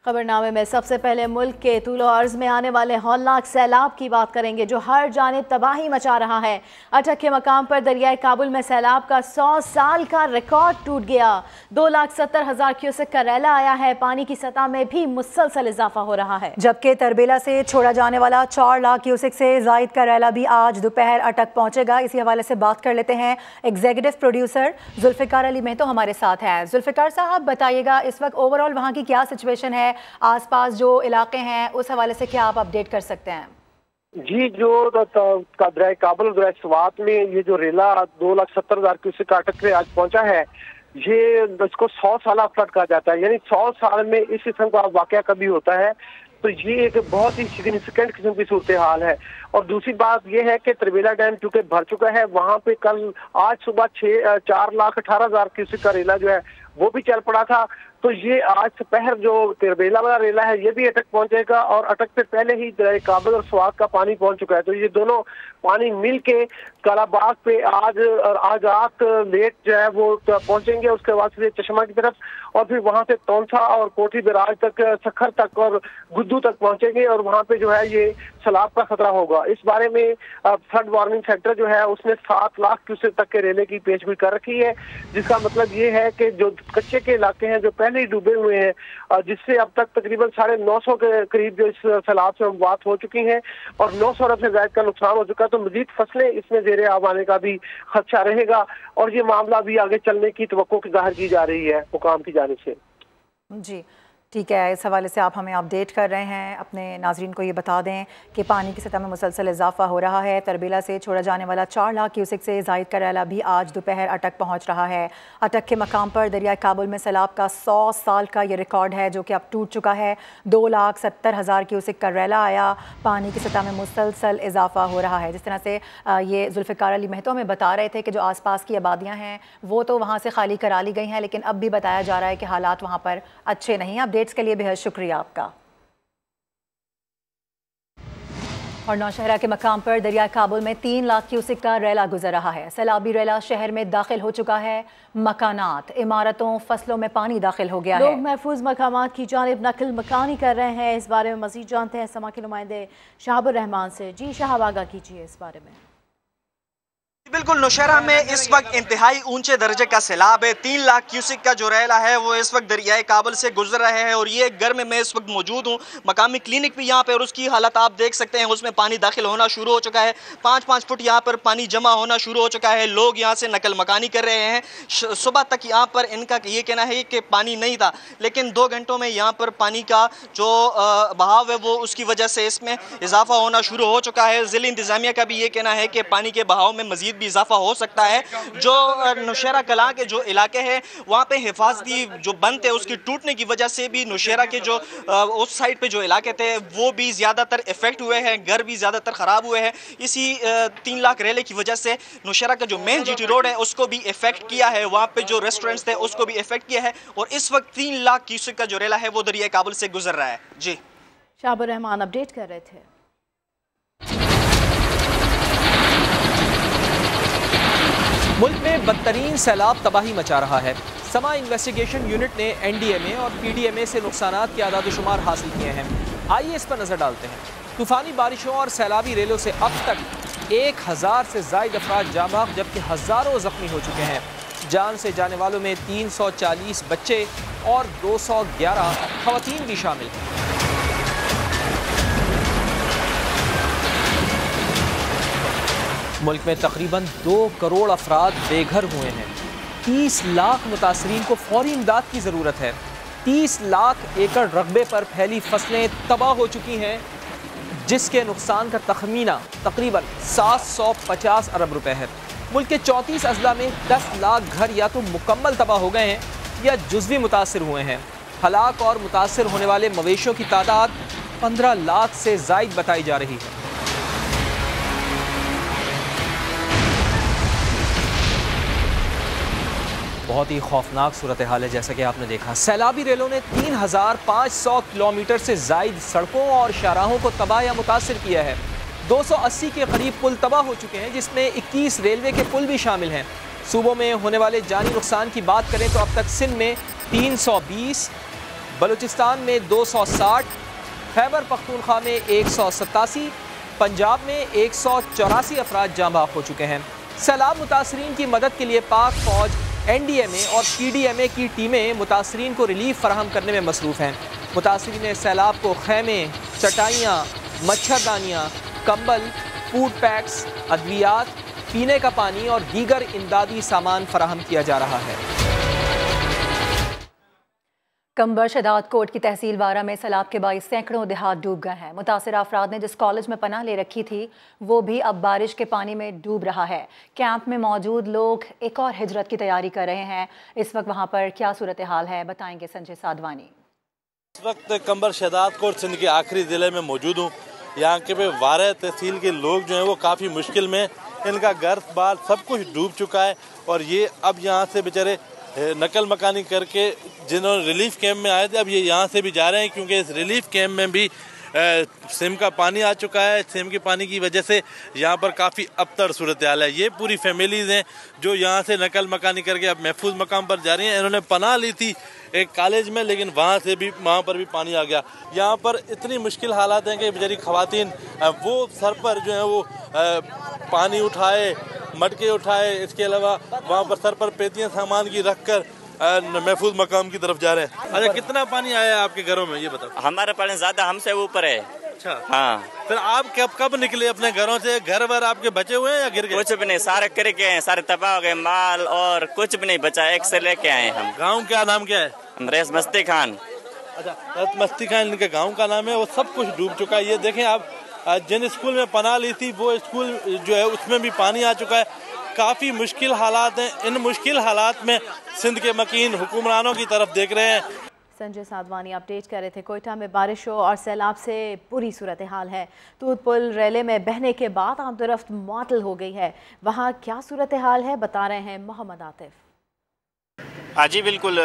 खबरनामे में सबसे पहले मुल्क के तूलो अर्ज में आने वाले हौलनाक सैलाब की बात करेंगे जो हर जानिब तबाही मचा रहा है। अटक के मकाम पर दरियाए काबुल में सैलाब का 100 साल का रिकॉर्ड टूट गया। 2,70,000 क्यूसेक का रैला आया है। पानी की सतह में भी मुसलसल इजाफा हो रहा है। जबकि तरबेला से छोड़ा जाने वाला 4 लाख क्यूसेक से जायद का रैला भी आज दोपहर अटक पहुंचेगा। इसी हवाले से बात कर लेते हैं। एग्जीक्यूटिव प्रोड्यूसर जुल्फिकार अली मेहतो हमारे साथ हैं। जुल्फिकार साहब बताइएगा, इस वक्त ओवरऑल वहाँ की क्या सिचुएशन है, आसपास जो इलाके हैं उस हवाले से क्या आप अपडेट कर सकते हैं? जी, जो दरियाए काबुल और दरियाए स्वात में ये जो रेला 2,70,000 क्यूसेक का अटक के आज पहुंचा है, ये इसको 100 साल फ्लड कहा जाता है। यानी 100 साल में इस किस्म का वाकया कभी होता है, तो ये एक बहुत ही सिग्निफिकेंट किस्म की सूरत हाल है। और दूसरी बात यह है कि तरबेला डैम चूंकि भर चुका है, वहां पे आज सुबह 4,18,000 क्यूसेक का रेला जो है वो भी चल पड़ा था। तो ये आज दोपहर जो तरबेला वाला रेला है ये भी अटक पहुंचेगा और अटक से पहले ही दरियाए काबुल और स्वात का पानी पहुंच चुका है। तो ये दोनों पानी मिल के कालाबाग पे आज रात लेट जो है वो पहुंचेंगे। उसके बाद से चश्मा की तरफ और फिर वहां से तौंसा और कोठी बिराज तक, सखर तक और गुद्दू तक पहुंचेंगे और वहां पे जो है ये सैलाब का खतरा होगा। इस बारे में फ्लड वार्निंग सेंटर जो है उसने 7 लाख क्यूसेक तक के रेले की पेशगोई कर रखी है, जिसका मतलब ये है कि जो कच्चे के इलाके हैं जो पहले ही डूबे हुए हैं, जिससे अब तक तकरीबन 950 के करीब जो इस सैलाब से बात हो चुकी हैं और 900 अरब से ज्यादा का नुकसान हो चुका है। तो मजीद फसलें इसमें ज़ेरे आब आने का भी खदशा रहेगा और ये मामला भी आगे चलने की तवक्को जाहिर की जा रही है हुकाम की जानिब से। जी ठीक है, इस हवाले से आप हमें अपडेट कर रहे हैं। अपने नाजरीन को ये बता दें कि पानी की सतह में मुसलसल इजाफा हो रहा है। तरबेला से छोड़ा जाने वाला 4 लाख क्यूसेक से जायद का रैला भी आज दोपहर अटक पहुंच रहा है। अटक के मकाम पर दरियाए काबुल में सैलाब का 100 साल का ये रिकॉर्ड है जो कि अब टूट चुका है। 2,70,000 क्यूसेक का रैला आया। पानी की सतह में मुसलसल इजाफा हो रहा है। जिस तरह से ये जुल्फिकार अली मेहतो हमें बता रहे थे कि जो आसपास की आबादियाँ हैं वो तो वहाँ से खाली करा ली गई हैं, लेकिन अब भी बताया जा रहा है कि हालात वहाँ पर अच्छे नहीं हैं। के लिए बेहद शुक्रिया आपका। और नौशहरा के मकाम पर दरिया काबुल में 3 लाख क्यूसेक का रैला गुजर रहा है। सैलाबी रैला शहर में दाखिल हो चुका है। मकानात, इमारतों, फसलों में पानी दाखिल हो गया है। लोग महफूज मकामात की जानिब नकल मकानी कर रहे हैं। इस बारे में मजीद जानते हैं समा के नुमाइंदे शहाबुर रहमान से। जी शहाब, आगाह कीजिए इस बारे में। बिल्कुल, नौशहरा में इस वक्त इंतहाई ऊंचे दर्जे का सैलाब है। 3 लाख क्यूसेक का जो रैला है वो इस वक्त दरियाए काबुल से गुजर रहे हैं और ये घर में मैं इस वक्त मौजूद हूँ। मकामी क्लिनिक भी यहाँ पे और उसकी हालत आप देख सकते हैं, उसमें पानी दाखिल होना शुरू हो चुका है। 5-5 फुट यहाँ पर पानी जमा होना शुरू हो चुका है। लोग यहाँ से नकल मकानी कर रहे हैं। सुबह तक यहाँ पर इनका ये कहना है कि पानी नहीं था, लेकिन 2 घंटों में यहाँ पर पानी का जो बहाव है वो उसकी वजह से इसमें इजाफा होना शुरू हो चुका है। ज़िला इंतज़ामिया का भी ये कहना है कि पानी के बहाव में मजीद भी इजाफा हो सकता है। जो नौशहरा कला के जो इलाके हैं वहाँ पे हिफाजती जो बंद थे उसकी टूटने की वजह से भी नौशहरा के जो उस साइड पे जो इलाके थे वो भी ज़्यादातर इफेक्ट हुए हैं, घर भी ज़्यादातर ख़राब हुए हैं। इसी 3 लाख रेले की वजह से नौशहरा का जो मेन जीटी रोड है उसको भी इफेक्ट किया है। वहाँ पे जो रेस्टोरेंट्स थे उसको भी इफेक्ट किया है और इस वक्त 3 लाख क्यूसेक का जो रेला है वो दरिया काबुल से गुजर रहा है। जी शहाबुर रहमान अपडेट कर रहे थे। मुल्क में बदतरीन सैलाब तबाही मचा रहा है। समा इन्वेस्टिगेशन यूनिट ने NDMA और PDMA से नुकसानात के आदाद शुमार हासिल किए हैं। आइए इस पर नजर डालते हैं। तूफानी बारिशों और सैलाबी रेलों से अब तक 1000 से ज़ायद अफराद जाँ-बाग जबकि हज़ारों जख्मी हो चुके हैं। जान से जाने वालों में 340 बच्चे और 211 खवातीन भी शामिल हैं। मुल्क में तकरीबन 2 करोड़ अफराद बेघर हुए हैं। 30 लाख मुतासरीन को फौरी इमदाद की ज़रूरत है। 30 लाख एकड़ रकबे पर फैली फसलें तबाह हो चुकी हैं, जिसके नुकसान का तखमीना तकरीबन 750 अरब रुपए है। मुल्क के 34 अजला में 10 लाख घर या तो मुकम्मल तबाह हो गए हैं या जुज़वी मुतासर हुए हैं। हलाक और मुतासर होने वाले मवेशियों की तादाद 15 लाख से ज़ायद बताई जा रही है। बहुत ही खौफनाक सूरत हाल है। जैसा कि आपने देखा, सैलाबी रेलों ने 3500 किलोमीटर से जायद सड़कों और शाहराहों को तबाह या मुतासर किया है। 280 के करीब पुल तबाह हो चुके हैं, जिसमें 21 रेलवे के पुल भी शामिल हैं। सूबों में होने वाले जानी नुकसान की बात करें तो अब तक सिंध में 320, बलूचिस्तान में 260, खैबर पख्तूनख्वा में 187, पंजाब में 184 अफराद जाँ बहक हो चुके हैं। सैलाब मुतासरीन की मदद के लिए पाक फौज, NDMA और PDMA की टीमें मुतासरीन को रिलीफ फराहम करने में मसरूफ़ हैं। मुतासरीन सैलाब को खैमे, चटाइयाँ, मच्छरदानियाँ, कंबल, फूड पैक्स, अद्वियात, पीने का पानी और दीगर इमदादी सामान फराहम किया जा रहा है। कंबर शदाद कोट की तहसील वारा में सैलाब के बाइस सैकड़ों देहात डूब गए हैं। मुतासिर अफराद ने जिस कॉलेज में पनाह ले रखी थी वो भी अब बारिश के पानी में डूब रहा है। कैंप में मौजूद लोग एक और हिजरत की तैयारी कर रहे हैं। इस वक्त वहाँ पर क्या सूरत हाल है, बताएंगे संजय साधवानी। इस वक्त कंबर शदाद कोट सिंध के आखिरी ज़िले में मौजूद हूँ। यहाँ के वारा तहसील के लोग जो हैं वो काफ़ी मुश्किल में, इनका घर बार सब कुछ डूब चुका है और ये अब यहाँ से बेचारे नकल मकानी करके जिन्होंने रिलीफ कैंप में आए थे अब ये यहाँ से भी जा रहे हैं, क्योंकि इस रिलीफ कैंप में भी सिम का पानी आ चुका है। सिम के पानी की वजह से यहाँ पर काफ़ी अबतर सूरत हाल है। ये पूरी फैमिलीज़ हैं जो यहाँ से नकल मकानी करके अब महफूज मकाम पर जा रही हैं। इन्होंने पनाह ली थी एक कॉलेज में, लेकिन वहाँ पर भी पानी आ गया। यहाँ पर इतनी मुश्किल हालात हैं कि बेचारी ख़वातीन वो सर पर जो है वो पानी उठाए, मटके उठाए, इसके अलावा वहाँ पर सर पर पेटियाँ सामान की रख कर महफूज मकाम की तरफ जा रहे हैं। अच्छा, कितना पानी आया है आपके घरों में ये बताओ? हमारे पानी ज्यादा हमसे ऊपर है। अच्छा, हाँ। फिर आप कब निकले अपने घरों से? घर वर आपके बचे हुए हैं या गिर गए? कुछ भी नहीं, सारे गिर गए हैं, सारे तबाह हो गए, माल और कुछ भी नहीं बचा, एक से लेके आए हम। गाँव क्या नाम क्या है? रेस मस्ती खान। अच्छा, रेस मस्ती खान इनके गाँव का नाम है। वो सब कुछ डूब चुका है। ये देखें आप, जिन स्कूल में पनाह ली थी वो स्कूल जो है उसमें भी पानी आ चुका है। काफ़ी मुश्किल हालात हैं। इन मुश्किल हालात में सिंध के मकीन हुक्मरानों की तरफ देख रहे हैं। संजय साधवानी अपडेट कर रहे थे। कोयटा में बारिशों और सैलाब से पूरी सूरत हाल है। तूत पुल रेले में बहने के बाद आम तरफ मुअत्तल हो गई है। वहाँ क्या सूरत हाल है, बता रहे हैं मोहम्मद आतिफ। हाँ जी बिल्कुल,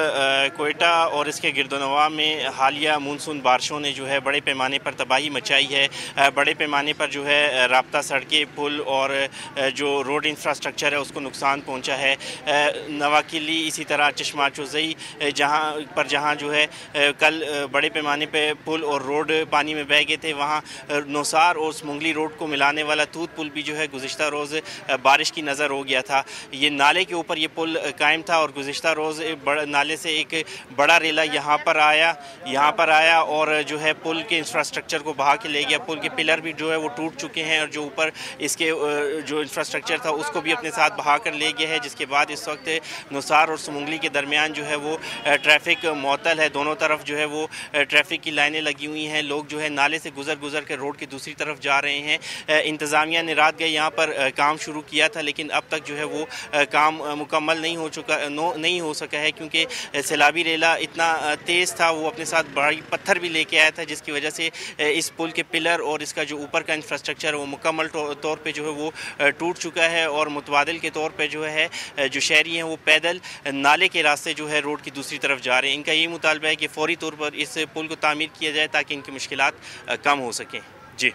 कोयटा और इसके गिरदोनवा में हालिया मानसून बारिशों ने जो है बड़े पैमाने पर तबाही मचाई है। बड़े पैमाने पर जो है राब्ता सड़कें, पुल और जो रोड इंफ्रास्ट्रक्चर है उसको नुकसान पहुंचा है। नवाकिली, इसी तरह चश्मा चौज़ई जहाँ जो है कल बड़े पैमाने पर पुल और रोड पानी में बह गए थे, वहाँ नौसार और स्मुंगली रोड को मिलाने वाला तूत पुल भी जो है गुज़िश्ता रोज़ बारिश की नज़र हो गया था। ये नाले के ऊपर ये पुल कायम था और गुज़िश्ता रोज़ नाले से एक बड़ा रेला यहाँ पर आया और जो है पुल के इंफ्रास्ट्रक्चर को बहा के ले गया। पुल के पिलर भी जो है वो टूट चुके हैं और जो ऊपर इसके जो इंफ्रास्ट्रक्चर था उसको भी अपने साथ बहा कर ले गया है, जिसके बाद इस वक्त नौसार और सुमुंगली के दरमियान जो है वो ट्रैफिक मुअत्तल है। दोनों तरफ जो है वो ट्रैफिक की लाइनें लगी हुई हैं। लोग जो है नाले से गुजर कर रोड की दूसरी तरफ जा रहे हैं। इंतज़ामिया ने रात गए यहाँ पर काम शुरू किया था, लेकिन अब तक जो है वो काम मुकम्मल नहीं हो सका है, क्योंकि सैलाबी रेला इतना तेज़ था, वो अपने साथ बड़ी पत्थर भी लेके आया था, जिसकी वजह से इस पुल के पिलर और इसका जो ऊपर का इंफ्रास्ट्रक्चर है वो मुकम्मल तौर पे जो है वो टूट चुका है। और मुतबादिल के तौर पे जो है जो शहरी हैं वो पैदल नाले के रास्ते जो है रोड की दूसरी तरफ जा रहे हैं। इनका ये मुतालबा है कि फौरी तौर पर इस पुल को तामीर किया जाए ताकि इनकी मुश्किलात कम हो सकें। जी,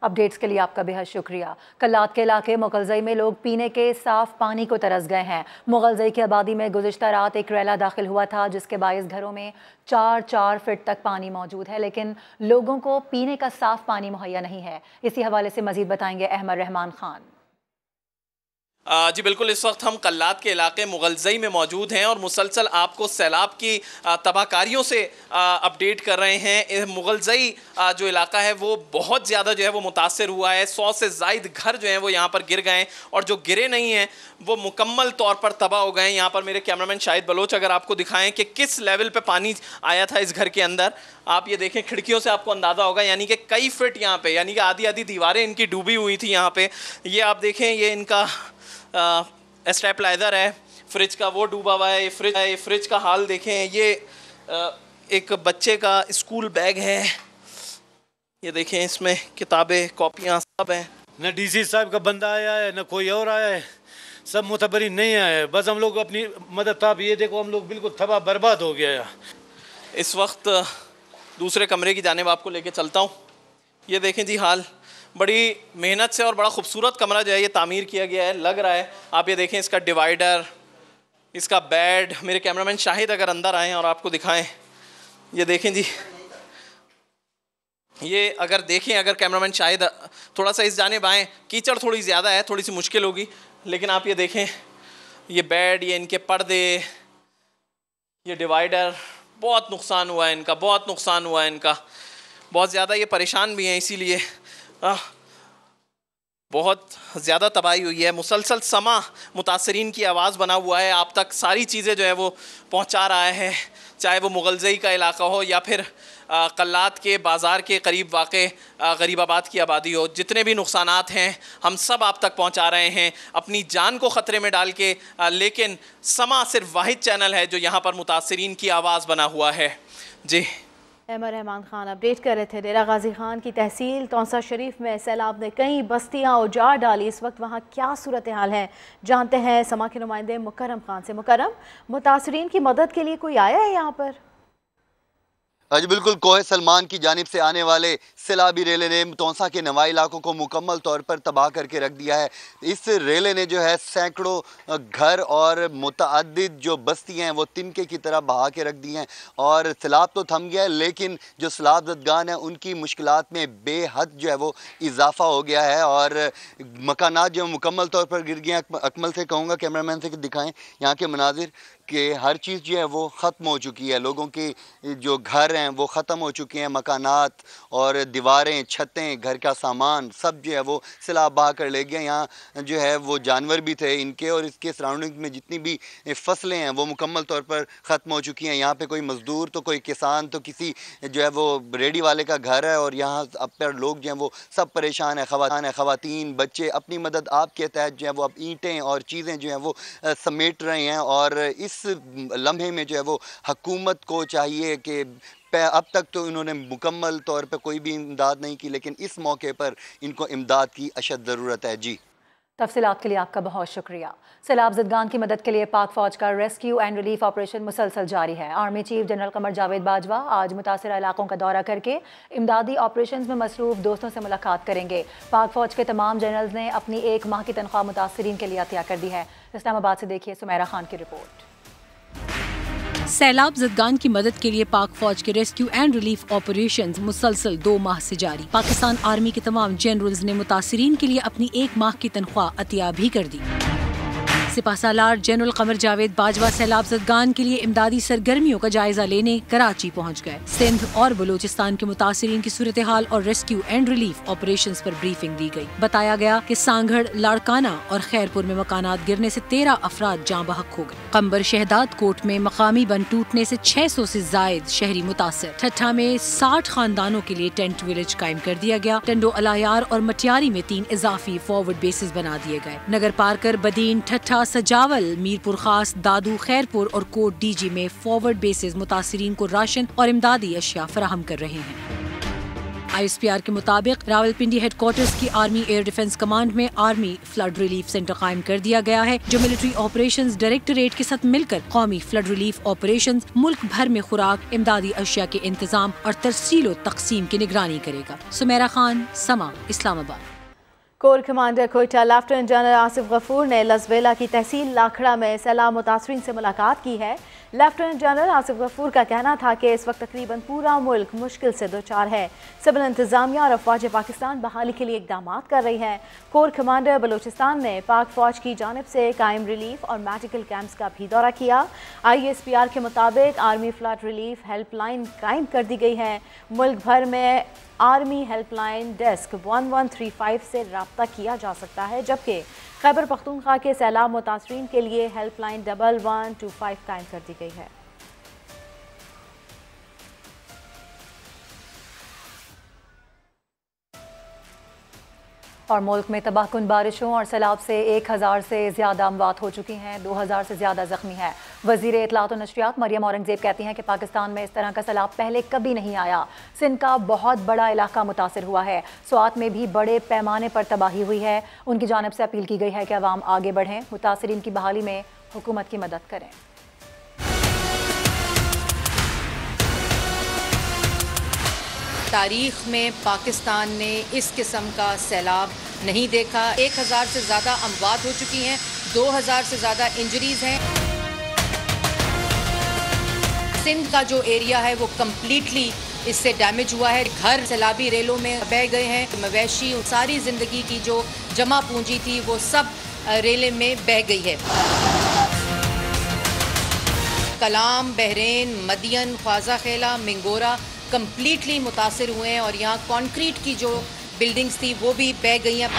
अपडेट्स के लिए आपका बेहद शुक्रिया। कल्लात के इलाके मुगलजई में लोग पीने के साफ पानी को तरस गए हैं। मुगलजई की आबादी में गुज़िश्ता रात एक रेला दाखिल हुआ था, जिसके बायस घरों में 4 फीट तक पानी मौजूद है, लेकिन लोगों को पीने का साफ पानी मुहैया नहीं है। इसी हवाले से मजीद बताएंगे अहमद रहमान खान। जी बिल्कुल, इस वक्त हम कल्लात के इलाके मुगलजई में मौजूद हैं और मुसलसल आपको सैलाब की तबाहकारियों से अपडेट कर रहे हैं। मुगलजई जो इलाका है वो बहुत ज़्यादा जो है वो मुतासर हुआ है। 100 से ज़ायद घर जो हैं वो यहाँ पर गिर गए और जो गिरे नहीं हैं वो मुकम्मल तौर पर तबाह हो गए। यहाँ पर मेरे कैमरामैन शाहिद बलोच अगर आपको दिखाएं कि किस लेवल पे पानी आया था इस घर के अंदर। आप ये देखें, खिड़कियों से आपको अंदाज़ा होगा, यानी कि कई फिट यहाँ पे, यानी कि आधी दीवारें इनकी डूबी हुई थी यहाँ पे। ये आप देखें, ये इनका स्टेबलाइजर है, फ्रिज का वो डूबा हुआ है। फ्रिज का हाल देखें। ये एक बच्चे का स्कूल बैग है, ये देखें, इसमें किताबें, कॉपियाँ सब हैं। न डीसी साहब का बंदा आया है, न कोई और आया है, सब मुतबरी नहीं आए हैं। बस हम लोग अपनी मदद था। ये देखो, हम लोग बिल्कुल तबाह बर्बाद हो गया है। इस वक्त दूसरे कमरे की जानिब आपको लेके चलता हूँ। ये देखें जी हाल, बड़ी मेहनत से और बड़ा खूबसूरत कमरा जो है ये तामीर किया गया है, लग रहा है। आप ये देखें, इसका डिवाइडर, इसका बेड। मेरे कैमरामैन शाहिद अगर अंदर आएँ और आपको दिखाएं, ये देखें जी, ये अगर देखें, अगर कैमरामैन शायद थोड़ा सा इस जानिब आएँ, कीचड़ थोड़ी ज़्यादा है, थोड़ी सी मुश्किल होगी, लेकिन आप ये देखें, ये बेड, ये इनके पर्दे, ये डिवाइडर, बहुत नुकसान हुआ है इनका, बहुत नुकसान हुआ है इनका, बहुत ज़्यादा ये परेशान भी हैं, इसीलिए बहुत ज़्यादा तबाही हुई है। मुसलसल समा मुतासरीन की आवाज़ बना हुआ है, आप तक सारी चीज़ें जो है वो पहुंचा रहा है, चाहे वो मुगलजई का इलाका हो या फिर कल्लात के बाज़ार के करीब वाक़े गरीबाबाद की आबादी हो। जितने भी नुकसानात हैं हम सब आप तक पहुंचा रहे हैं अपनी जान को ख़तरे में डाल के, लेकिन समा सिर्फ वाहिद चैनल है जो यहाँ पर मुतासरीन की आवाज़ बना हुआ है। जी, अहमद रहमान खान अपडेट कर रहे थे। डेरा गाजी खान की तहसील तौसा शरीफ में सैलाब ने कई बस्तियां उजाड़ डाली। इस वक्त वहां क्या सूरत हाल है, जानते हैं समा के नुमाइंदे मुकरम खान से। मुकरम, मुतासरीन की मदद के लिए कोई आया है यहाँ पर? जी बिल्कुल, कोहे सलमान की जानिब से आने वाले सैलाबी रेले ने तौसा के नवाई इलाकों को मुकम्मल तौर पर तबाह करके रख दिया है। इस रेले ने जो है सैकड़ों घर और मुतअद्दिद जो बस्तियाँ हैं वो तिनके की तरह बहा के रख दी हैं और सैलाब तो थम गया है, लेकिन जो सैलाब ज़दगान है उनकी मुश्किलात में बेहद जो है वो इजाफा हो गया है और मकानात जो मुकम्मल तौर पर गिर गए हैं। अकमल से कहूँगा कैमरामैन से कि दिखाएँ यहाँ के मनाजिर कि हर चीज़ जो है वो ख़त्म हो चुकी है, लोगों के जो घर हैं वो ख़त्म हो चुके हैं, मकानात और दीवारें, छतें, घर का सामान सब जो है वो सैलाब बहा कर ले गया। यहाँ जो है वो जानवर भी थे इनके और इसके सराउंडिंग में जितनी भी फसलें हैं वो मुकम्मल तौर पर ख़त्म हो चुकी हैं। यहाँ पे कोई मज़दूर तो कोई किसान तो किसी जो है वो रेडी वाले का घर है और यहाँ अब पर लोग जो हैं वो सब परेशान है, ख़वातीन, बच्चे अपनी मदद आपके तहत जो है वो अब ईंटें और चीज़ें जो हैं वो समेट रहे हैं और इस लम्हे में जो है वो हुकूमत को चाहिए कि अब तक तो इन्होंने मुकम्मल तौर पे कोई भी इमदाद नहीं की, लेकिन इस मौके पर इनको इमदाद की अशद ज़रूरत है। जी, तफसीलात के लिए आपका बहुत शुक्रिया। सैलाब ज़दगान की मदद के लिए पाक फ़ौज का रेस्क्यू एंड रिलीफ ऑपरेशन मुसलसल जारी है। Army chief general Qamar Javed Bajwa आज मुतासरा इलाकों का दौरा करके इमदादी ऑपरेशन में मसरूफ़ दोस्तों से मुलाकात करेंगे। पाक फ़ौज के तमाम जनरल्स ने अपनी 1 माह की तनख्वाह मुतासरीन के लिए अतिया कर दी है। इस्लामाबाद से देखिए सुमेरा खान की रिपोर्ट। सैलाब ज़दगान की मदद के लिए पाक फौज के रेस्क्यू एंड रिलीफ ऑपरेशंस मुसलसल 2 माह से जारी। पाकिस्तान आर्मी के तमाम जनरल्स ने मुतासरीन के लिए अपनी 1 माह की तनख्वाह अतिया भी कर दी। सिपाहसालार जनरल कमर जावेद बाजवा सैलाब ज़दगान के लिए इमदादी सरगर्मियों का जायजा लेने कराची पहुँच गए। सिंध और बलूचिस्तान के मुतासरीन की सूरत हाल और रेस्क्यू एंड रिलीफ ऑपरेशंस पर ब्रीफिंग दी गई। बताया गया कि सांगड़, लाड़काना और खैरपुर में मकानात गिरने से 13 अफराद जाँ बहक हो गए। कंबर शहदाद कोट में मकामी बन टूटने से 600 से जायद शहरी मुतासर। ठट्ठा में 60 खानदानों के लिए टेंट विलेज कायम कर दिया गया। टंडो अलायार और मटियारी में 3 इजाफी फॉरवर्ड बेसिस बना दिए गए। नगर पारकर, बदीन, ठट्ठा, सजावल, मीरपुर खास, दादू, खैरपुर और कोट डीजी में फॉरवर्ड बेसिस मुतासरीन को राशन और इमदादी अशिया फराहम कर रहे हैं। ISPR के मुताबिक रावलपिंडी हेडक्वार्टर्स की आर्मी एयर डिफेंस कमांड में आर्मी फ्लड रिलीफ सेंटर कायम कर दिया गया है, जो मिलिट्री ऑपरेशंस डायरेक्टरेट के साथ मिलकर कौमी फ्लड रिलीफ ऑपरेशंस, मुल्क भर में खुराक, इमदादी अशिया के इंतजाम और तरसील तकसीम की निगरानी करेगा। Sumaira Khan, Samaa, Islamabad. Core commander Quetta lieutenant general Asif Ghafoor ने लसबेला की तहसील लाखड़ा में सैलाब मुतासरीन से मुलाकात की है। लेफ्टिनेंट जनरल आसिफ गफूर का कहना था कि इस वक्त तकरीबन पूरा मुल्क मुश्किल से दो चार है। सिविल इंतजामिया और अफवाज पाकिस्तान बहाली के लिए इकदाम कर रही है। कोर कमांडर बलूचिस्तान ने पाक फौज की जानिब से कायम रिलीफ और मेडिकल कैंप्स का भी दौरा किया। ISPR के मुताबिक आर्मी फ्लड रिलीफ हेल्पलाइन कायम कर दी गई है। मुल्क भर में आर्मी हेल्पलाइन डेस्क 1135 से रब्ता किया जा सकता है, जबकि खैबर पख्तूनख्वा के सैलाब मुतासरीन के लिए हेल्पलाइन 1125 कायम कर दी गई है। और मुल्क में तबाहकुन बारिशों और सैलाब से 1000 से ज़्यादा अमवात हो चुकी हैं, 2000 से ज़्यादा ज़ख्मी है। वज़ीर इत्तलात और नशरियात मरियम औरंगज़ेब कहती हैं कि पाकिस्तान में इस तरह का सैलाब पहले कभी नहीं आया। सिंध का बहुत बड़ा इलाका मुतासर हुआ है। स्वात में भी बड़े पैमाने पर तबाही हुई है। उनकी जानिब से अपील की गई है कि अवाम आगे बढ़ें, मुतासरीन की बहाली में हुकूमत की मदद करें। तारीख में पाकिस्तान ने इस किस्म का सैलाब नहीं देखा। 1000 से ज़्यादा अमवात हो चुकी हैं, 2000 से ज़्यादा इंजरीज हैं। सिंध का जो एरिया है वो कम्प्लीटली इससे डैमेज हुआ है। घर सैलाबी रेलों में बह गए हैं, मवेशी, सारी जिंदगी की जो जमा पूंजी थी वो सब रेले में बह गई है। कलाम, बहरेन, मदियन, ख्वाजा खेला, मिंगोरा कम्प्लीटली मुतासिर हुए हैं और यहाँ कंक्रीट की जो बिल्डिंग्स थी वो भी बह गई हैं।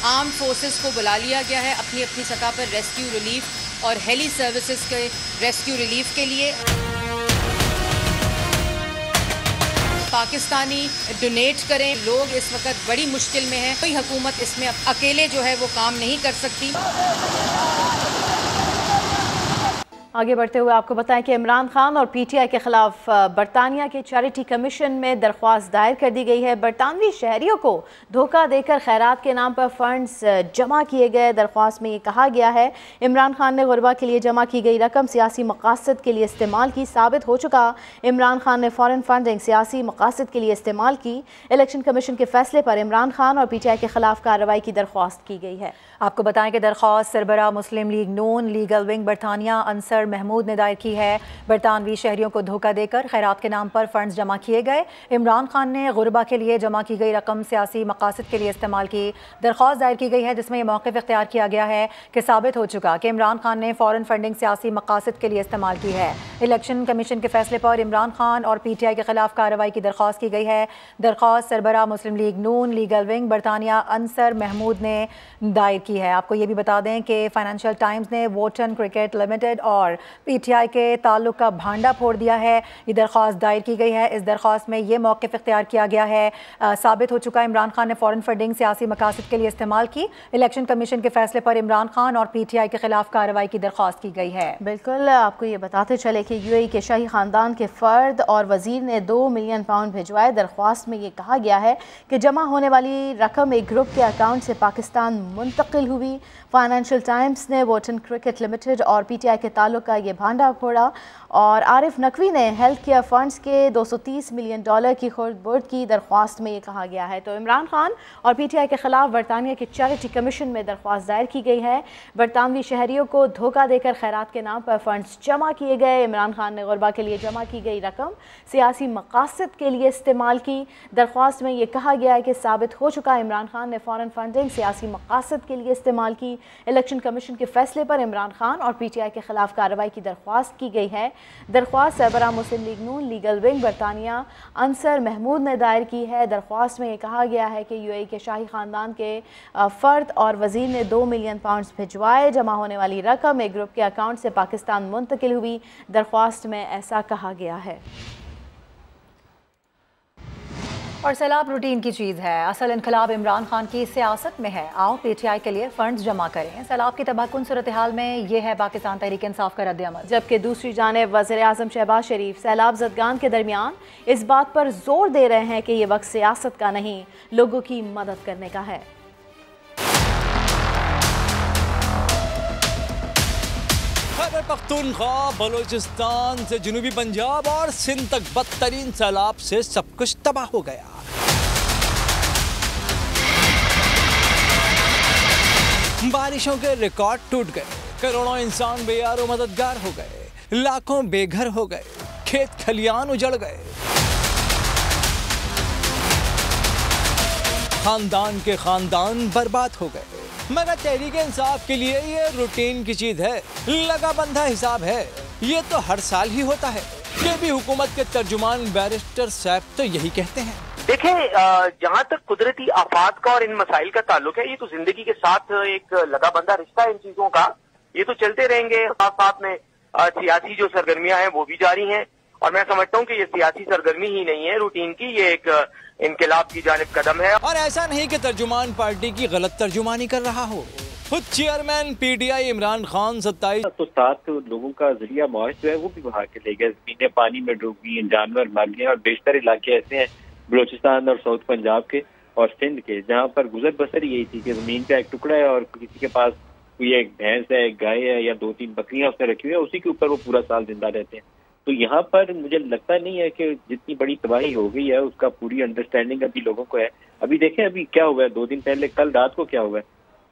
आर्म्ड फोर्सेस को बुला लिया गया है अपनी अपनी सतह पर रेस्क्यू रिलीफ और हेली सर्विसेज के रेस्क्यू रिलीफ के लिए। पाकिस्तानी डोनेट करें, लोग इस वक्त बड़ी मुश्किल में हैं, कोई हुकूमत इसमें अकेले जो है वो काम नहीं कर सकती। आगे बढ़ते हुए आपको बताएं कि इमरान खान और पीटीआई के खिलाफ बरतानिया के चैरिटी कमीशन में दरख्वास्त दायर कर दी गई है। बरतानवी शहरियों को धोखा देकर खैरात के नाम पर फंड्स जमा किए गए। दरख्वास्त में ये कहा गया है इमरान खान ने गुरबा के लिए जमा की गई रकम सियासी मकासद के लिए इस्तेमाल की। साबित हो चुका इमरान खान ने फॉरेन फंडिंग सियासी मकासद के लिए इस्तेमाल की। इलेक्शन कमीशन के फैसले पर इमरान खान और पीटीआई के खिलाफ कार्रवाई की दरख्वास्त की गई है। आपको बताएं कि दरख्वास्त सरबरा मुस्लिम लीग नून लीगल विंग बरतानिया अंसर महमूद ने दायर की है। बरतानवी शहरियों को धोखा देकर खैरात के नाम पर फंड्स जमा किए गए। इमरान खान ने गुरबा के लिए जमा की गई रकम सियासी मकासद के लिए इस्तेमाल की। दरख्वास्त दायर की गई है जिसमें यह मौक़िफ़ इख्तियार किया गया है कि साबित हो चुका कि इमरान खान ने फ़ॉरेन फंडिंग सियासी मकासद के लिए इस्तेमाल की है। इलेक्शन कमीशन के फैसले पर इमरान खान और पीटीआई के खिलाफ कार्रवाई की दरख्वास्त की गई है। दरख्वास्त सरबरा मुस्लिम लीग नून लीगल विंग बरतानिया अंसर महमूद ने दायर की है। आपको ये भी बता दें कि फाइनेंशियल टाइम्स ने वोटन क्रिकेट लिमिटेड और पीटीआई के ताल्लुक का भांडा फोड़ दिया है। ये दरख्वास्त दायर की गई है। इस दरख्वास्त में ये मौक़िफ़ इख्तियार किया गया है साबित हो चुका इमरान खान ने फ़ॉरेन फंडिंग सियासी मकासद के लिए इस्तेमाल की। इलेक्शन कमीशन के फैसले पर इमरान खान और पीटीआई के खिलाफ कार्रवाई की दरख्वास्त की गई है। बिल्कुल, आपको ये बताते चले कि यूएई के शाही ख़ानदान के फ़र्द और वज़ीर ने 2 मिलियन पाउंड भिजवाए। दरख्वास्त में ये कहा गया है कि जमा होने वाली रकम एक ग्रुप के अकाउंट से पाकिस्तान मुंतकिल हुई। फाइनेंशियल टाइम्स ने वोटन क्रिकेट लिमिटेड और पीटीआई के ताल्लुक का ये भांडा फोड़ा और आरिफ नकवी ने हेल्थ केयर फंड्स के $230 मिलियन की खुर्द-बुर्द की। दरख्वास्त में ये कहा गया है। तो इमरान खान और पीटीआई के खिलाफ बरतानिया के चैरिटी कमीशन में दरख्वास्त दायर की गई है। बरतानवी शहरियों को धोखा देकर खैरात के नाम पर फंड्स जमा किए गए। इमरान खान ने गुरबा के लिए जमा की गई रकम सियासी मकासद के लिए इस्तेमाल की। दरख्वास्त में ये कहा गया है कि साबित हो चुका इमरान खान ने फ़ॉरेन फंडिंग सियासी मकासद के लिए इस्तेमाल की। इलेक्शन कमीशन के फैसले पर इमरान खान और पीटीआई के खिलाफ कार्रवाई की दरख्वास्त की गई है। दरख्वास्त सरबरा मुस्लिम लीग नून लीगल विंग बरतानिया अंसर महमूद ने दायर की है। दरख्वास्त में ये कहा गया है कि यूएई के शाही ख़ानदान के फ़र्द और वज़ीर ने 2 मिलियन पाउंड्स भिजवाए। जमा होने वाली रकम एक ग्रुप के अकाउंट से पाकिस्तान मुंतकिल हुई। दरख्वास्त में ऐसा कहा गया है। और सैलाब रूटीन की चीज़ है, असल इनकलाब इमरान खान की सियासत में है। आओ पीटीआई के लिए फंड्स जमा करें। सैलाब की तबाहकुन सूरत हाल में ये है पाकिस्तान तहरीक इंसाफ का रद्द-ए-अमल। जबकि दूसरी जानिब वज़ीर आज़म शहबाज शरीफ सैलाब ज़दगान के दरमियान इस बात पर जोर दे रहे हैं कि ये वक्त सियासत का नहीं, लोगों की मदद करने का है। खैबर पख्तूनख्वा, बलूचिस्तान से जनूबी पंजाब और सिंध तक बदतरीन सैलाब से सब कुछ तबाह हो गया। बारिशों के रिकॉर्ड टूट गए, करोड़ों इंसान बेयारो मददगार हो गए, लाखों बेघर हो गए, खेत खलियान उजड़ गए, खानदान के खानदान बर्बाद हो गए। मगर तहरीक इंसाफ के लिए ये रूटीन की चीज है, लगा बंधा हिसाब है। ये तो हर साल ही होता है। ये भी हुकूमत के तर्जुमान बैरिस्टर साहब तो यही कहते हैं। देखिए, जहाँ तक कुदरती आफात का और इन मसाइल का ताल्लुक है, ये तो जिंदगी के साथ एक लगा बंधा रिश्ता है इन चीजों का। ये तो चलते रहेंगे। साथ साथ में सियासी जो सरगर्मियां हैं वो भी जारी हैं और मैं समझता हूँ कि ये सियासी सरगर्मी ही नहीं है रूटीन की, ये एक इनकलाब की जानिब कदम है। और ऐसा नहीं कि तर्जुमान पार्टी की गलत तर्जुमानी कर रहा हो। खुद चेयरमैन पीटीआई इमरान खान 27 तो 7 लोगों का जरिया मुआश जो है वो भी बहा के ले गए, जमीनें पानी में डूब गई, जानवर मर गए और बेशतर इलाके ऐसे हैं बलूचिस्तान और साउथ पंजाब के और सिंध के जहाँ पर गुजर बसर यही थी कि जमीन का एक टुकड़ा है और किसी के पास कोई एक भैंस है, एक गाय है या 2-3 बकरियां उसने रखी हुई है, उसी के ऊपर वो पूरा साल जिंदा रहते हैं। तो यहाँ पर मुझे लगता नहीं है कि जितनी बड़ी तबाही हो गई है उसका पूरी अंडरस्टैंडिंग अभी लोगों को है। अभी देखें अभी क्या हुआ है, 2 दिन पहले कल रात को क्या हुआ है,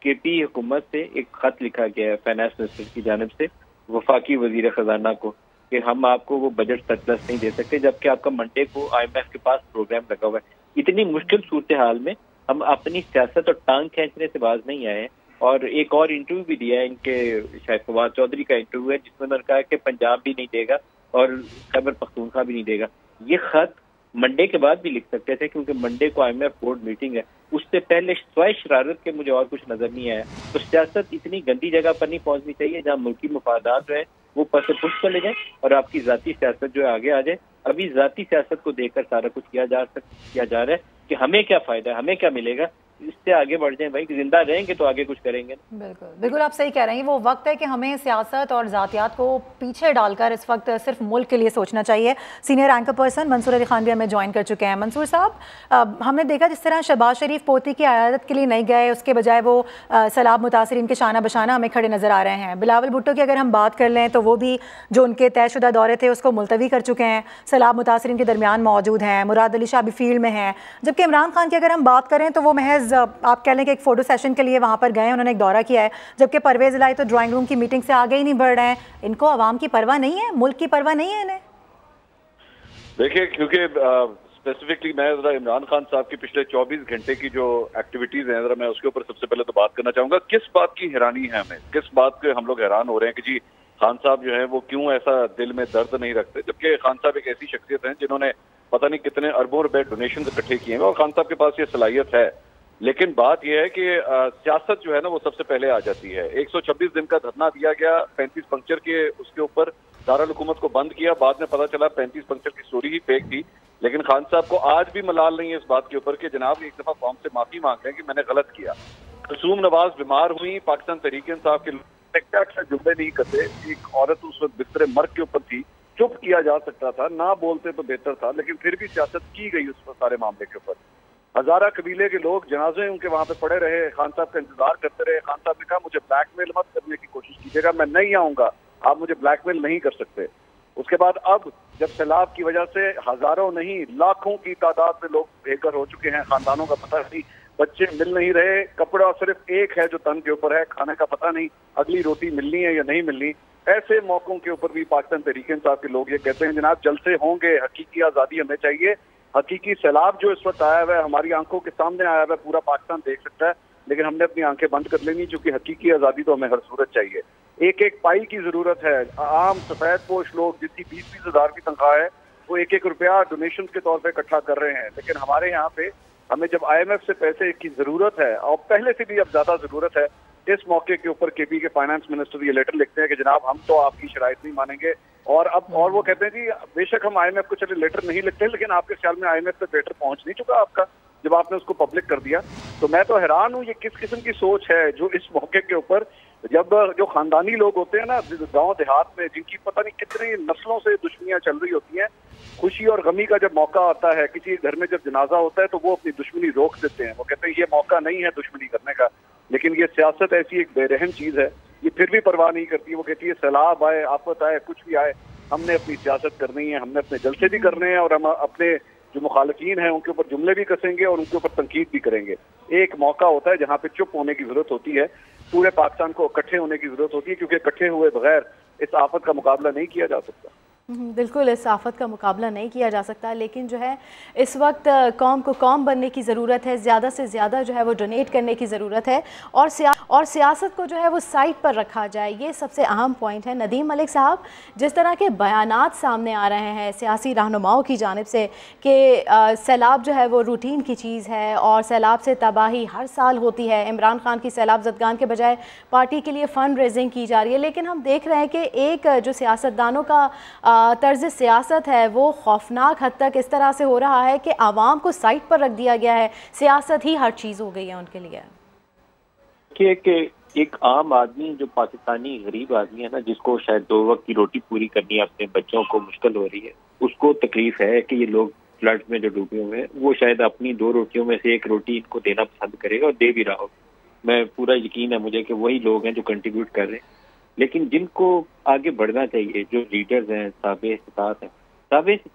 केपी हुकूमत से एक खत लिखा गया है फाइनेंस मिनिस्टर की जानिब से वफाकी वजीर खजाना को कि हम आपको वो बजट सरप्लस नहीं दे सकते, जबकि आपका मंडे को IMF के पास प्रोग्राम लगा हुआ है। इतनी मुश्किल सूरत हाल में हम अपनी सियासत और टांग खींचने से बाज नहीं आए। और एक और इंटरव्यू भी दिया है इनके, शायद फवाद चौधरी का इंटरव्यू है, जिसमें उन्होंने कहा कि पंजाब भी नहीं देगा और खैबर पख्तूनख्वा भी नहीं देगा। ये खत मंडे के बाद भी लिख सकते थे, क्योंकि मंडे को IMF बोर्ड मीटिंग है, उससे पहले स्वाय शरारत के मुझे और कुछ नजर नहीं आया। तो सियासत इतनी गंदी जगह पर नहीं पहुंचनी चाहिए जहां मुल्की मफादात जो है वो पर से पुश चले जाए और आपकी जाती सियासत जो है आगे आ जाए। अभी जाती सियासत को देखकर सारा कुछ किया जा रहा है कि हमें क्या फायदा है, हमें क्या मिलेगा, इससे आगे बढ़ जाए भाई। जिंदा रहेंगे तो आगे कुछ करेंगे। बिल्कुल बिल्कुल आप सही कह रहे हैं। वो वक्त है कि हमें सियासत और जातियात को पीछे डालकर इस वक्त सिर्फ मुल्क के लिए सोचना चाहिए। Senior anchor person Mansoor Ali Khan भी हमें ज्वाइन कर चुके हैं। मंसूर साहब, हमने देखा जिस तरह शहबाज शरीफ पोती की आयादत के लिए नहीं गए, उसके बजाय वो सैलाब मुतासरीन के शाना बशाना हमें खड़े नजर आ रहे हैं। बिलावल भुट्टो की अगर हम बात कर लें तो वो भी जो उनके तयशुदा दौरे थे उसको मुलतवी कर चुके हैं, सैलाब मुतासरीन के दरमियान मौजूद हैं। मुराद अली शाह भी फील्ड में हैं। जबकि इमरान खान की अगर हम बात करें तो वो महज आप कह लें कि एक फ़ोटो सेशन के लिए वहाँ पर गए, उन्होंने एक दौरा किया है। जबकि परवेज़ इलाही तो ड्राइंग रूम की मीटिंग से आगे ही नहीं बढ़ रहे हैं। इनको आवाम की परवाह नहीं है, मुल्क की परवाह नहीं है इन्हें। देखिए, क्योंकि स्पेसिफिकली मैं ज़रा इमरान खान साहब की पिछले 24 घंटे की जो एक्टिविटीज़ हैं, ज़रा मैं उसके ऊपर सबसे पहले तो बात करना चाहूँगा। किस बात की हैरानी है हमें, किस बात के हम लोग हैरान हो रहे हैं कि जी खान साहब जो है वो क्यों ऐसा दिल में दर्द नहीं रखते, जबकि खान साहब एक ऐसी शख्सियत हैं जिन्होंने पता नहीं कितने अरबों रुपए डोनेशन इकट्ठे किए हैं और खान साहब के पास ये सलाहियत है। लेकिन बात यह है कि सियासत जो है ना वो सबसे पहले आ जाती है। 126 दिन का धरना दिया गया 35 पंक्चर के, उसके ऊपर दारुल हुकूमत को बंद किया। बाद में पता चला 35 पंक्चर की स्टोरी ही फेक थी। लेकिन खान साहब को आज भी मलाल नहीं है इस बात के ऊपर कि जनाब एक दफा कौम से माफी मांग रहे हैं कि मैंने गलत किया। कुलसूम नवाज बीमार हुई, पाकिस्तान तहरीक इंसाफ के जुम्मे नहीं करते। एक औरत उस वक्त बिस्तरे मर्ग के ऊपर थी, चुप किया जा सकता था, ना बोलते तो बेहतर था, लेकिन फिर भी सियासत की गई उस सारे मामले के ऊपर। हजारा कबीले के लोग जनाजे उनके वहां पे पड़े रहे, खान साहब का इंतजार करते रहे। खान साहब ने कहा मुझे ब्लैकमेल मत करने की कोशिश कीजिएगा, मैं नहीं आऊंगा, आप मुझे ब्लैकमेल नहीं कर सकते। उसके बाद अब जब सैलाब की वजह से हजारों नहीं लाखों की तादाद में लोग बेघर हो चुके हैं, खानदानों का पता नहीं, बच्चे मिल नहीं रहे, कपड़ा सिर्फ एक है जो तन के ऊपर है, खाने का पता नहीं अगली रोटी मिलनी है या नहीं मिलनी। ऐसे मौकों के ऊपर भी पाकिस्तान तहरीक इंसाफ के लोग ये कहते हैं जनाब जलसे होंगे, हकीकी आजादी हमें चाहिए। हकीकी सैलाब जो इस वक्त आया हुआ है हमारी आंखों के सामने आया हुआ है, पूरा पाकिस्तान देख सकता है, लेकिन हमने अपनी आंखें बंद कर लेनी क्योंकि हकीकी आजादी तो हमें हर सूरत चाहिए। एक एक पाई की जरूरत है। आम सफेद पोश लोग जिसकी 20-20 हजार की तनख्वाह है वो 1-1 रुपया डोनेशन के तौर पे इकट्ठा कर रहे हैं। लेकिन हमारे यहाँ पे हमें जब IMF से पैसे की जरूरत है और पहले से भी अब ज्यादा जरूरत है, इस मौके के ऊपर KP के फाइनेंस मिनिस्टर ये लेटर लिखते हैं कि जनाब हम तो आपकी शराइत नहीं मानेंगे। और वो कहते हैं जी बेशक हम IMF को चले लेटर नहीं लिखते, लेकिन आपके ख्याल में IMF तक लेटर पहुंच नहीं चुका आपका जब आपने उसको पब्लिक कर दिया। तो मैं तो हैरान हूँ ये किस किस्म की सोच है जो इस मौके के ऊपर, जब जो खानदानी लोग होते हैं ना गांव देहात में, जिनकी पता नहीं कितनी नस्लों से दुश्मनियां चल रही होती हैं, खुशी और गमी का जब मौका आता है, किसी घर में जब जनाजा होता है तो वो अपनी दुश्मनी रोक देते हैं। वो कहते हैं ये मौका नहीं है दुश्मनी करने का। लेकिन ये सियासत ऐसी एक बेरहम चीज है, ये फिर भी परवाह नहीं करती। वो कहती है सैलाब आए, आफत आए, कुछ भी आए, हमने अपनी सियासत करनी है, हमने अपने जलसे भी करने हैं और हम अपने जो मुखालिफिन हैं उनके ऊपर जुमले भी कसेंगे और उनके ऊपर तनकीद भी करेंगे। एक मौका होता है जहाँ पे चुप होने की जरूरत होती है, पूरे पाकिस्तान को इकट्ठे होने की जरूरत होती है, क्योंकि इकट्ठे हुए बगैर इस आफत का मुकाबला नहीं किया जा सकता। बिल्कुल इस आफत का मुकाबला नहीं किया जा सकता, लेकिन जो है इस वक्त कौम को कौम बनने की ज़रूरत है, ज़्यादा से ज़्यादा जो है वो डोनेट करने की ज़रूरत है और सियासत को जो है वो साइड पर रखा जाए, ये सबसे अहम पॉइंट है। नदीम मलिक साहब, जिस तरह के बयानात सामने आ रहे हैं सियासी रहनुमाओं की जानिब से कि सैलाब जो है वो रूटीन की चीज़ है और सैलाब से तबाही हर साल होती है, इमरान खान की सैलाब ज़दगान के बजाय पार्टी के लिए फ़ंड रेजिंग की जा रही है, लेकिन हम देख रहे हैं कि एक जो सियासतदानों का तर्ज सियासत है वो खौफनाक हद तक इस तरह से हो रहा है कि आवाम को साइड पर रख दिया गया है, सियासत ही हर चीज़ हो गई है उनके लिए। कि एक आम आदमी जो पाकिस्तानी गरीब आदमी है ना, जिसको शायद 2 वक्त की रोटी पूरी करनी है, अपने बच्चों को मुश्किल हो रही है, उसको तकलीफ है कि ये लोग फ्लड में जो डूबे हुए हैं, वो शायद अपनी 2 रोटियों में से 1 रोटी इनको देना पसंद करेगा और दे भी रहा हो। मैं पूरा यकीन है मुझे कि वही लोग हैं जो कंट्रीब्यूट कर रहे हैं। लेकिन जिनको आगे बढ़ना चाहिए, जो लीडर्स हैं, साबित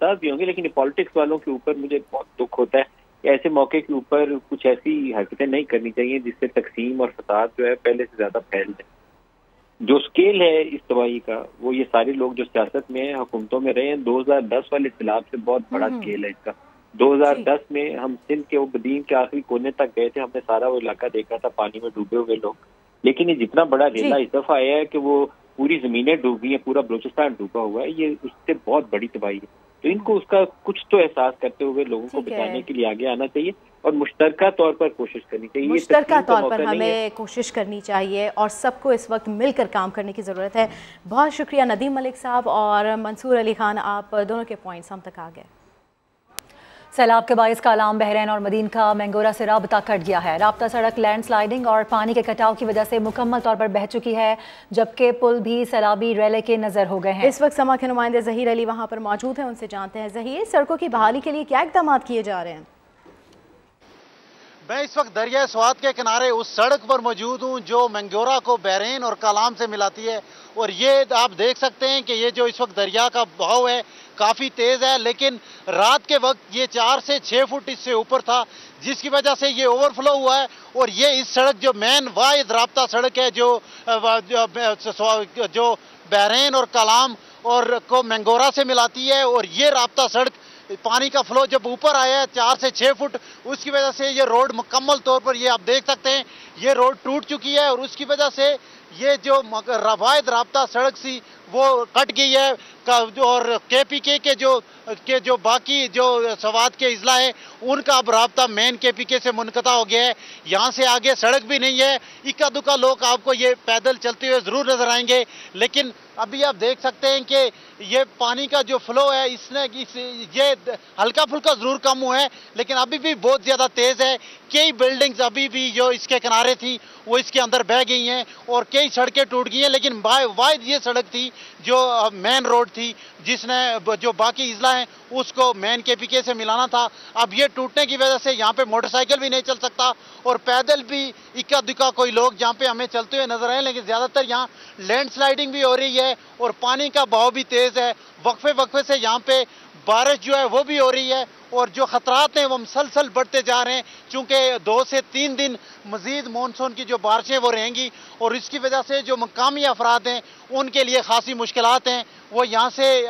भी होंगे, लेकिन पॉलिटिक्स वालों के ऊपर मुझे बहुत दुख होता है कि ऐसे मौके के ऊपर कुछ ऐसी हरकतें नहीं करनी चाहिए जिससे तकसीम और फसाद जो है पहले से ज्यादा फैल जाए। जो स्केल है इस तबाही का, वो ये सारे लोग जो सियासत में हैं, हुकूमतों में रहे हैं, 2010 वाले सैलाब से बहुत बड़ा स्केल है इसका। 2010 में हम सिंध के वो बदीन के आखिरी कोने तक गए थे, हमने सारा वो इलाका देखा था, पानी में डूबे हुए लोग। लेकिन ये जितना बड़ा रेला इस दफा आया है कि वो पूरी जमीनें डूब गई हैं, पूरा बलूचिस्तान डूबा हुआ है, ये इससे बहुत बड़ी तबाही है। तो इनको उसका कुछ तो एहसास करते हुए लोगों को बचाने के लिए आगे आना चाहिए और मुश्तरका तौर पर कोशिश करनी चाहिए। मुश्तरका तौर पर हमें कोशिश करनी चाहिए और सबको इस वक्त मिलकर काम करने की ज़रूरत है। बहुत शुक्रिया नदीम मलिक साहब और मंसूर अली खान, आप दोनों के पॉइंट्स हम तक आ गए। सैलाब के बाइस कालाम, बहरैन और मदीन का मैंगोरा से राबता कट गया है। राबता सड़क लैंडस्लाइडिंग और पानी के कटाव की वजह से मुकम्मल तौर पर बह चुकी है, जबकि पुल भी सैलाबी रेले के नजर हो गए हैं। इस वक्त समा के नुमाइंदे ज़हीर अली वहाँ पर मौजूद हैं, उनसे जानते हैं। ज़हीर, सड़कों की बहाली के लिए क्या इक़दाम किए जा रहे हैं? मैं इस वक्त दरिया स्वात के किनारे उस सड़क पर मौजूद हूँ जो मैंगोरा को बहरैन और कालाम से मिलाती है, और ये आप देख सकते हैं कि ये जो इस वक्त दरिया का बहाव है काफ़ी तेज़ है, लेकिन रात के वक्त ये 4 से 6 फुट इससे ऊपर था, जिसकी वजह से ये ओवरफ्लो हुआ है। और ये इस सड़क जो मेन वाहिद राब्ता सड़क है जो बहरैन और कालाम और को मैंगोरा से मिलाती है, और ये राब्ता सड़क पानी का फ्लो जब ऊपर आया है 4 से 6 फुट, उसकी वजह से ये रोड मुकम्मल तौर पर, ये आप देख सकते हैं, ये रोड टूट चुकी है और उसकी वजह से ये जो वाहिद राब्ता सड़क सी वो कट गई है। और KPK के जो बाकी जो सवात के इजला है उनका अब राब्ता मेन KPK से मुनक़ता हो गया है। यहाँ से आगे सड़क भी नहीं है, इक्का दुक्का लोग आपको ये पैदल चलते हुए ज़रूर नज़र आएंगे। लेकिन अभी आप देख सकते हैं कि ये पानी का जो फ्लो है ये हल्का फुल्का ज़रूर कम हुआ है, लेकिन अभी भी बहुत ज़्यादा तेज़ है। कई बिल्डिंग्स अभी भी जो इसके किनारे थी वो इसके अंदर बह गई हैं और कई सड़कें टूट गई हैं, लेकिन वाहिद ये सड़क थी जो मेन रोड थी जिसने जो बाकी इजला हैं उसको मेन KPK से मिलाना था। अब ये टूटने की वजह से यहाँ पे मोटरसाइकिल भी नहीं चल सकता और पैदल भी इक्का दुक्का कोई लोग यहाँ पे हमें चलते हुए नजर आए, लेकिन ज़्यादातर यहाँ लैंडस्लाइडिंग भी हो रही है और पानी का बहाव भी तेज़ है। वक्फे से यहाँ पे बारिश जो है वो भी हो रही है और जो खतरात हैं वो मुसलसल बढ़ते जा रहे हैं, चूँकि 2 से 3 दिन मज़ीद मानसून की जो बारिशें वो रहेंगी और इसकी वजह से जो मकामी अफराद हैं उनके लिए खासी मुश्किलात हैं। वो यहाँ से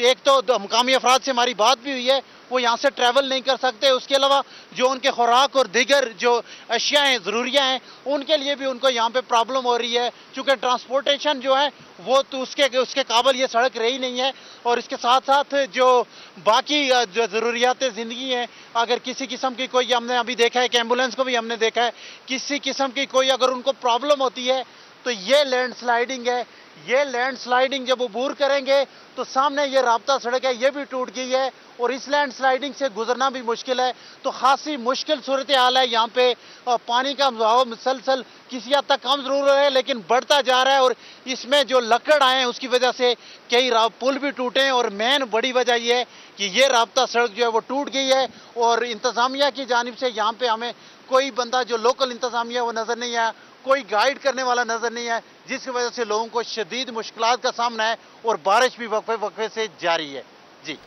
एक तो मकामी अफराद से हमारी बात भी हुई है, वो यहाँ से ट्रैवल नहीं कर सकते, उसके अलावा जो उनके खुराक और दीगर जो अशिया हैं ज़रूरियाँ हैं उनके लिए भी उनको यहाँ पे प्रॉब्लम हो रही है, चूँकि ट्रांसपोर्टेशन जो है वो तो उसके काबिल ये सड़क रही नहीं है। और इसके साथ साथ जो बाकी जो ज़रूरियात ज़िंदगी हैं, अगर किसी किस्म की कोई, हमने अभी देखा है कि एम्बुलेंस को भी हमने देखा है, किसी किस्म की कोई अगर उनको प्रॉब्लम होती है तो ये लैंडस्लाइडिंग है। ये लैंडस्लाइडिंग जब अबूर करेंगे तो सामने ये राब्ता सड़क है ये भी टूट गई है और इस लैंडस्लाइडिंग से गुजरना भी मुश्किल है। तो खासी मुश्किल सूरत हाल है यहाँ पे। पानी का बहाव मुसलसल किसी हद तक कम जरूर है लेकिन बढ़ता जा रहा है और इसमें जो लकड़ आए हैं उसकी वजह से कई पुल भी टूटे हैं और मेन बड़ी वजह यह है कि ये राब्ता सड़क जो है वो टूट गई है और इंतज़ामिया की जानिब से यहाँ पे हमें कोई बंदा जो लोकल इंतज़ामिया वो नज़र नहीं आया, कोई गाइड करने वाला नज़र नहीं है, जिसकी वजह से लोगों को शदीद मुश्किलात का सामना है और बारिश भी वक्फे से जारी है। जी।